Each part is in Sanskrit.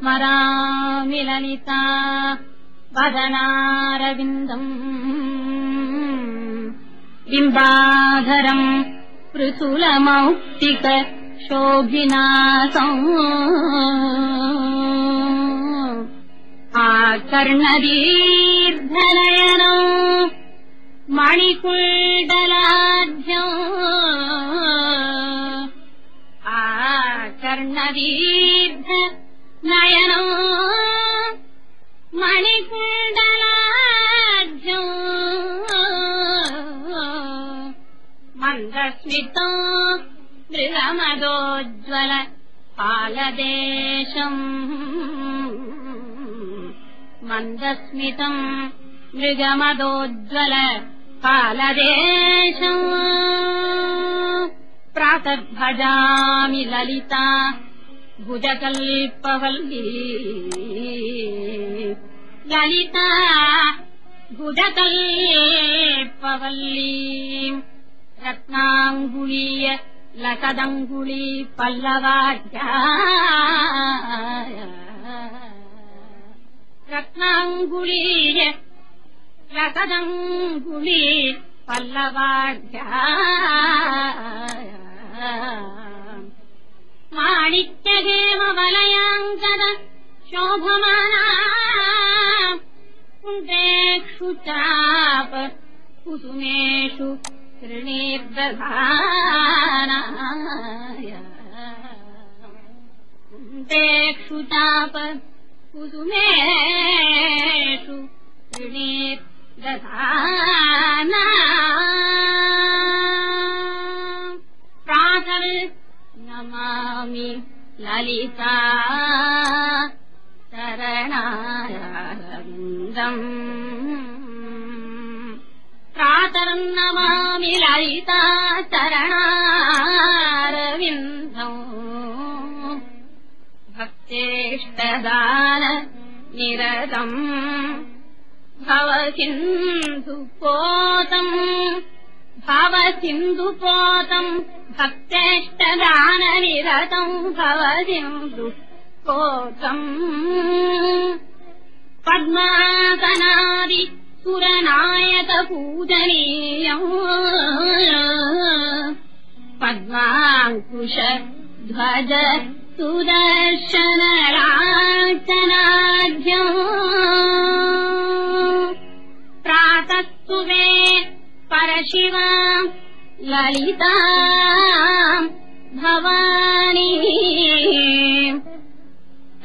स्मरामि ललिता वदनारविन्दम् बिम्बाधरम् पृथुलमौक्तिक शोभिनासम् आकर्णदीर्घनयनम् मणिकुण्डलाढ्यम् आकर्णदीर्घनयनम् मणिकुण्डलाढ्यम् मन्दस्मितम् मृगमदोज्ज्वल फालदेशम् मन्दस्मितम् मृगमदोज्ज्वल फालदेशम् प्रातर्भजामि ललिता भुजकल्पवल्ली ललिता भुजकल्पवल्ली रत्नाङ्गुलीय लसदङ्गुली पल्लवाढ्या रत्नाङ्गुलीय लसदङ्गुली पल्लवाढ्या माणिक्यहेमवलयाङ्कद शोभमाना कुण्डेषु चाप कुसुमेषु तृणीर्दधानाय कुण्डेषु चाप कुसुमेषु तृणीर्दधाना प्रातर् नमामि ललिता चरणारविन्दम् प्रातर्नमामि ललिता चरणारविन्दम् भक्तेष्टदान निरतम् भवसिन्धुपोतम् भक्तेष्टदाननिरतम् भवसिन्धुपोतम् पद्मासनादि सुरनायक पूजनीयम् पद्माङ्कुश ध्वज सुदर्शनलाञ्छनाढ्यम् प्रातस्तुते परशिवा ललिता भवानी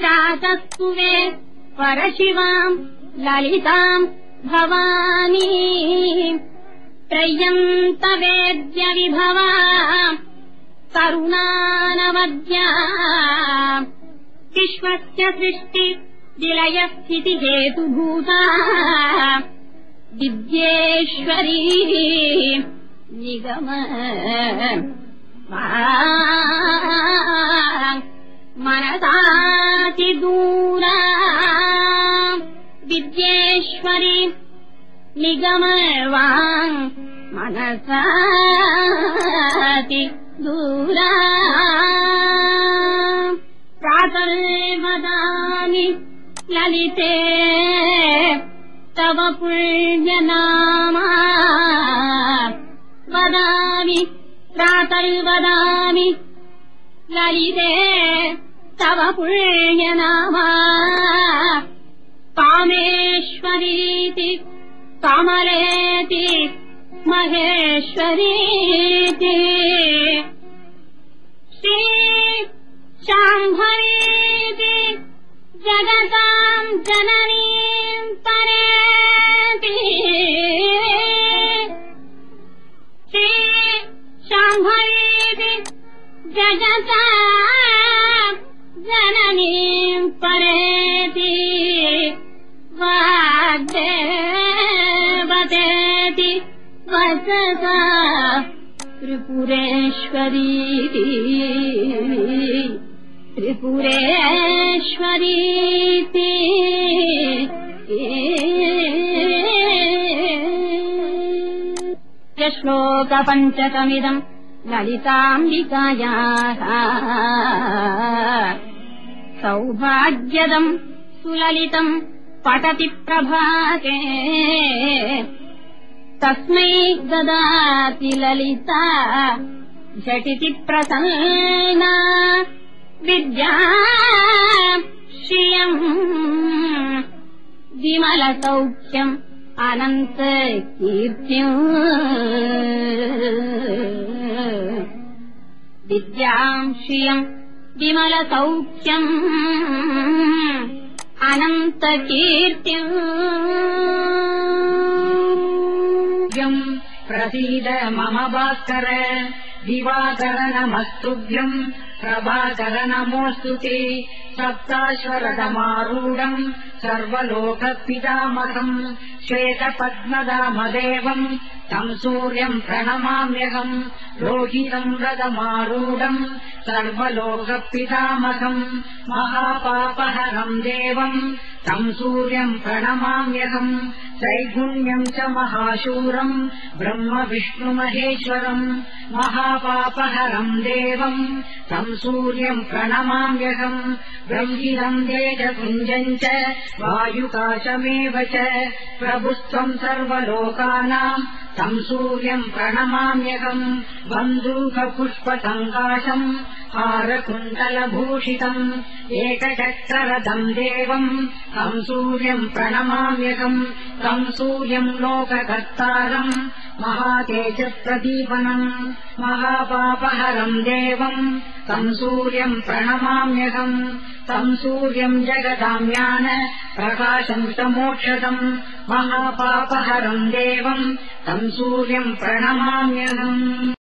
प्रातस्तुते परशिवाम् ललिताम् भवानी त्रय्यन्तवेद्य विभवा करुणानवद्या विश्वस्य सृष्टि विलयस्थितिहेतुभूता विद्येश्वरी निगम मनसातिदूरा विद्येश्वरी निगमवान् मनसाति दूरा प्रातर्वदामि ललिते तव पुण्यनामा वदामि प्रातर्वदामि ललिते तव पुण्यनामा कामेश्वरीति कमलेति महेश्वरीति श्री शाम्भवीति जगताम् जननीम् परेति श्री शाम्भवीति जगताम् जननीम् परेति वाग्देवतेति वससा त्रिपुरेश्वरीति त्रिपुरेश्वरीति श्लोकपञ्चकमिदम् ललिताम्बिकायाः सौभाग्यदम् सुललितम् पठति प्रभाते तस्मै ददाति ललिता झटिति प्रसन्ना विद्या श्रियम् विमलसौख्यम् अनन्तकीर्तिम् विद्याम् श्रियम् विमलसौख्यम् अनन्तकीर्तिम् प्रसीद मम भास्कर दिवाकर नमस्तुभ्यम् प्रभाकर नमोऽस्तु ते सप्ताश्वरथमारूढम् सर्वलोकपितामहम् श्वेतपद्मनाभदेवम् तम् सूर्यम् प्रणमाम्यहम् रोहितम् रथमारूढम् सर्वलोकपितामहम् महापापहरम् देवम् तम् सूर्यम् प्रणमाम्यहम् त्रैगुण्यम् च महाशूरम् ब्रह्म विष्णुमहेश्वरम् महापापहरम् देवम् तम् सूर्यम् प्रणमाम्यहम् ब्रह्मिणम् तेजपुञ्जम् च वायुकाशमेव च प्रभुस्त्वम् सर्वलोकानाम् तम् सूर्यम् प्रणमाम्यहम् बन्धूकपुष्पसङ्काशम् हारकुण्डलभूषितम् एकचक्ररथम् देवम् तम् सूर्यम् प्रणमाम्यहम् तम् सूर्यम् लोककर्तारम् महातेजप्रदीपनम् महापापहरम् देवम् तम् सूर्यम् प्रणमाम्यहम् तम् सूर्यम् जगदाम्यान प्रकाशम् च मोक्षदम् महापापहरम् देवम् तम् सूर्यम् प्रणमाम्यहम्।